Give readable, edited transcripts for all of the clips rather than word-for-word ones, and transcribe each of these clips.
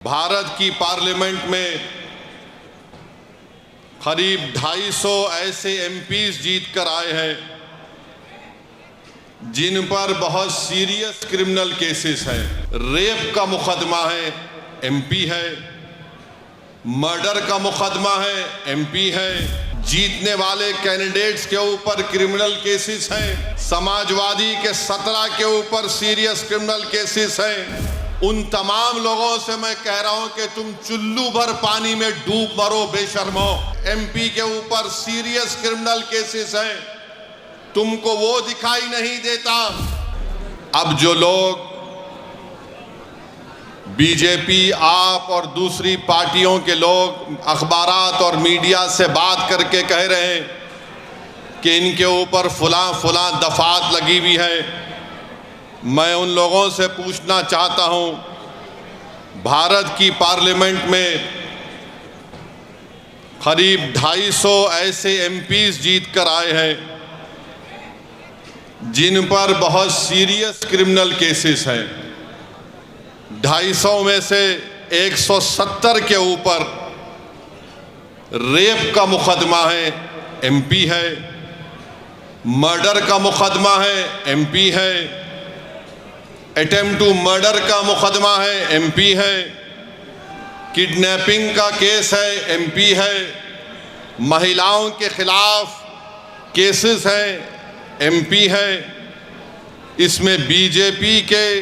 भारत की पार्लियामेंट में करीब 250 ऐसे एमपीज जीत कर आए हैं जिन पर बहुत सीरियस क्रिमिनल केसेस हैं। रेप का मुकदमा है, एमपी है। मर्डर का मुकदमा है, एमपी है। जीतने वाले कैंडिडेट्स के ऊपर क्रिमिनल केसेस हैं। समाजवादी के 17 के ऊपर सीरियस क्रिमिनल केसेस हैं। उन तमाम लोगों से मैं कह रहा हूं कि तुम चुल्लू भर पानी में डूब मरो बेशर्मो। एमपी के ऊपर सीरियस क्रिमिनल केसेस हैं, तुमको वो दिखाई नहीं देता। अब जो लोग बीजेपी, आप और दूसरी पार्टियों के लोग अखबारात और मीडिया से बात करके कह रहे हैं कि इनके ऊपर फलां दफात लगी हुई है, मैं उन लोगों से पूछना चाहता हूं, भारत की पार्लियामेंट में करीब 250 ऐसे एमपीज जीत कर आए हैं जिन पर बहुत सीरियस क्रिमिनल केसेस हैं। 250 में से 170 के ऊपर रेप का मुकदमा है, एमपी है। मर्डर का मुकदमा है, एमपी है। अटेम्प्ट टू मर्डर का मुकदमा है, एमपी है। किडनैपिंग का केस है, एमपी है। महिलाओं के खिलाफ केसेस हैं, एमपी है। इसमें बीजेपी के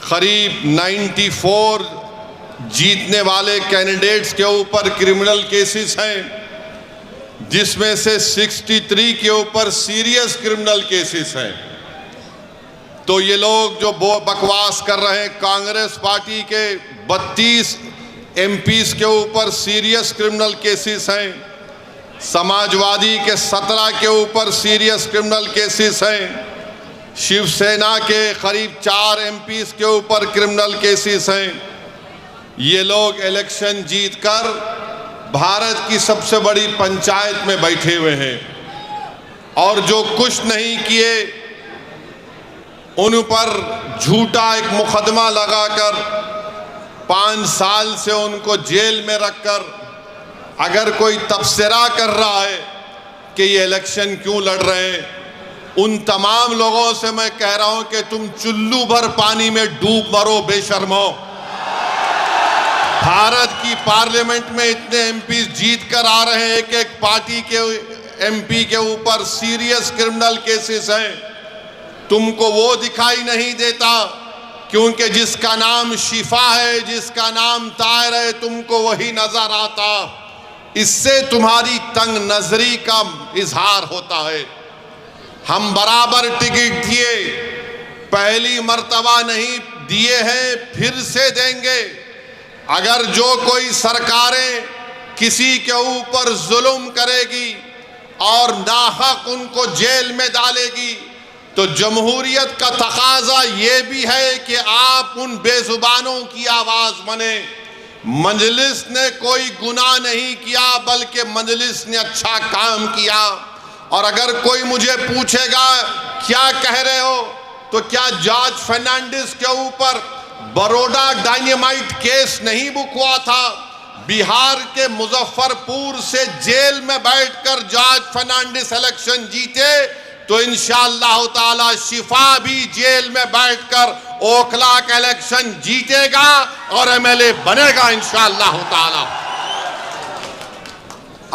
करीब 94 जीतने वाले कैंडिडेट्स के ऊपर क्रिमिनल केसेस हैं, जिसमें से 63 के ऊपर सीरियस क्रिमिनल केसेस हैं। तो ये लोग जो बकवास कर रहे हैं, कांग्रेस पार्टी के 32 एमपीज के ऊपर सीरियस क्रिमिनल केसेस हैं, समाजवादी के 17 के ऊपर सीरियस क्रिमिनल केसेस हैं, शिवसेना के करीब 4 एमपीज के ऊपर क्रिमिनल केसेस हैं। ये लोग इलेक्शन जीतकर भारत की सबसे बड़ी पंचायत में बैठे हुए हैं और जो कुछ नहीं किए उन पर झूठा एक मुकदमा लगाकर 5 साल से उनको जेल में रखकर अगर कोई तबसरा कर रहा है कि ये इलेक्शन क्यों लड़ रहे हैं, उन तमाम लोगों से मैं कह रहा हूं कि तुम चुल्लू भर पानी में डूब मरो बेशर्मो। भारत की पार्लियामेंट में इतने एमपी जीत कर आ रहे हैं कि एक पार्टी के एमपी के ऊपर सीरियस क्रिमिनल केसेस हैं, तुमको वो दिखाई नहीं देता क्योंकि जिसका नाम शिफा है, जिसका नाम ताहिर है, तुमको वही नजर आता। इससे तुम्हारी तंग नजरी का इजहार होता है। हम बराबर टिकट दिए, पहली मर्तबा नहीं दिए हैं, फिर से देंगे। अगर जो कोई सरकारें किसी के ऊपर जुल्म करेगी और नाहक उनको जेल में डालेगी, तो जमहूरियत का तकाजा ये भी है कि आप उन बेजुबानों की आवाज बने। मजलिस ने कोई गुनाह नहीं किया, बल्कि मजलिस ने अच्छा काम किया। और अगर कोई मुझे पूछेगा क्या कह रहे हो, तो क्या जॉर्ज फर्नांडिस के ऊपर बड़ौदा डायनेमाइट केस नहीं बुक हुआ था? बिहार के मुजफ्फरपुर से जेल में बैठकर जॉर्ज फर्नांडिस इलेक्शन जीते, तो इंशाअल्लाह ताला शिफा भी जेल में बैठकर ओखला का इलेक्शन जीतेगा और एमएलए बनेगा इंशाअल्लाह ताला।